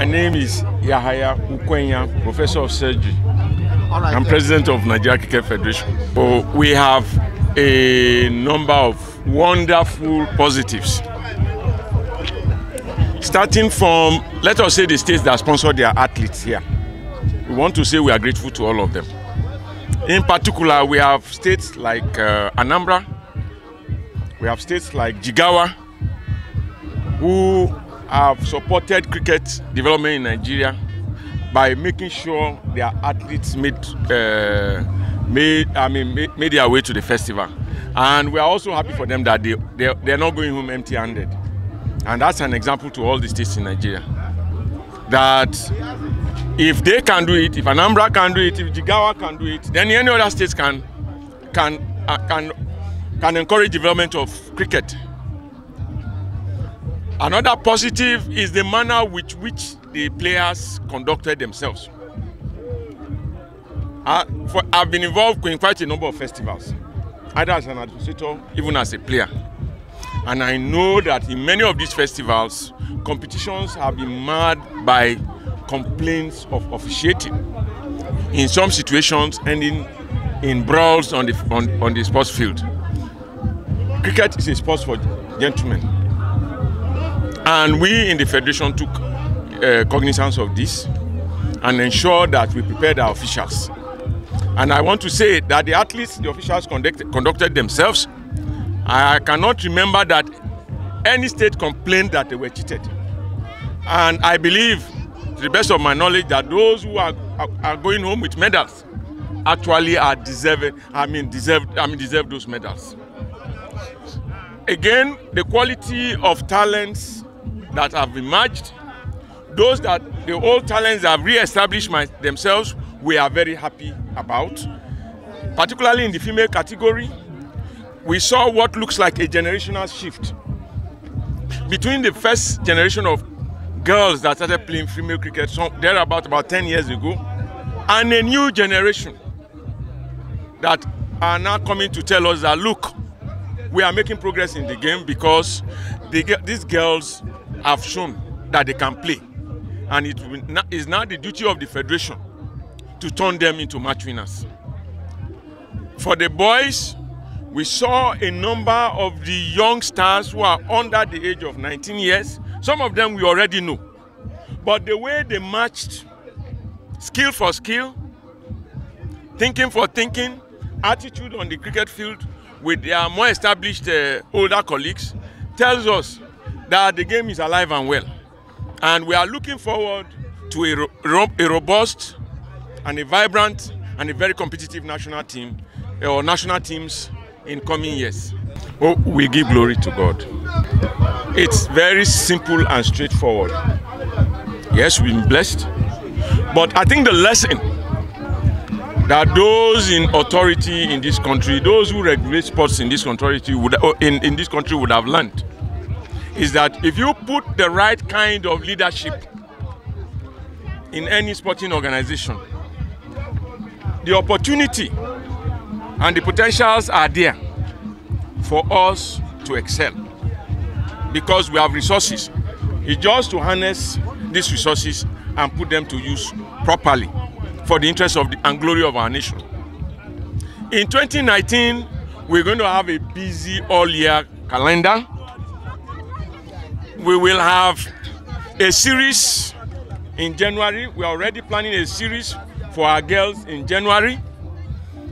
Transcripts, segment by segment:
My name is Yahaya Ukwenya, Professor of Surgery. I'm President of Nigeria Cricket Federation. So we have a number of wonderful positives. Starting from, let us say, the states that sponsor their athletes here. We want to say we are grateful to all of them. In particular, we have states like Anambra, we have states like Jigawa, who have supported cricket development in Nigeria by making sure their athletes made their way to the festival. And we are also happy for them that they're not going home empty-handed. And that's an example to all the states in Nigeria. That if they can do it, if Anambra can do it, if Jigawa can do it, then any other states can encourage development of cricket. Another positive is the manner with which the players conducted themselves. I've been involved in quite a number of festivals, either as an administrator, even as a player. And I know that in many of these festivals, competitions have been marred by complaints of officiating. In some situations, ending in brawls on the sports field. Cricket is a sport for gentlemen. And we in the Federation took cognizance of this and ensured that we prepared our officials. And I want to say that the athletes, the officials conducted themselves. I cannot remember that any state complained that they were cheated. And I believe, to the best of my knowledge, that those who are going home with medals actually are deserve those medals. Again, the quality of talents that have emerged, the old talents have re-established themselves, we are very happy about. Particularly in the female category, we saw what looks like a generational shift between the first generation of girls that started playing female cricket, there about 10 years ago, and a new generation that are now coming to tell us that, look, we are making progress in the game because these girls have shown that they can play. And it is now the duty of the Federation to turn them into match winners. For the boys, we saw a number of the young stars who are under the age of 19 years. Some of them we already know. But the way they matched skill for skill, thinking for thinking, attitude on the cricket field with their more established older colleagues tells us that the game is alive and well. And we are looking forward to a robust and a vibrant and a very competitive national team or national teams in coming years. Oh, we give glory to God. It's very simple and straightforward. Yes, we've been blessed. But I think the lesson that those in authority in this country, those who regulate sports in this country would have learned is that if you put the right kind of leadership in any sporting organization, the opportunity and the potentials are there for us to excel because we have resources. It's just to harness these resources and put them to use properly for the interest of and glory of our nation. In 2019, we're going to have a busy all-year calendar. We will have a series in January. We are already planning a series for our girls in January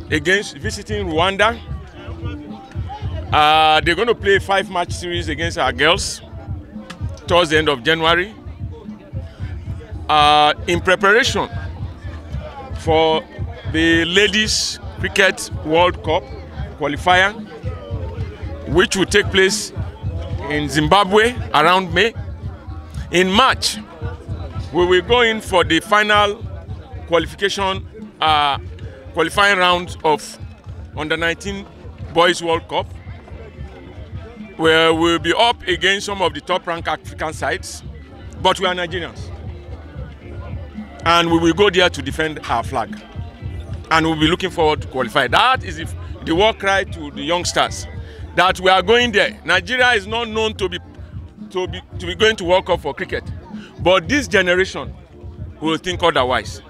against visiting Rwanda. They're going to play a 5-match series against our girls towards the end of January. In preparation for the Ladies Cricket World Cup qualifier, which will take place in Zimbabwe around May. In March, we will go in for the final qualification, qualifying round of Under-19 Boys World Cup, where we'll be up against some of the top-ranked African sides, but we are Nigerians. And we will go there to defend our flag. And we'll be looking forward to qualify. That is the war cry to the youngsters, that we are going there. Nigeria is not known to be going to World Cup for cricket. But this generation will think otherwise.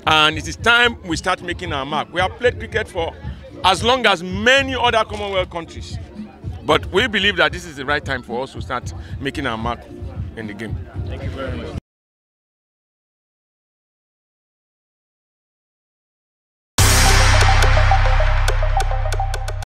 And it is time we start making our mark. We have played cricket for as long as many other Commonwealth countries. But we believe that this is the right time for us to start making our mark in the game. Thank you very much.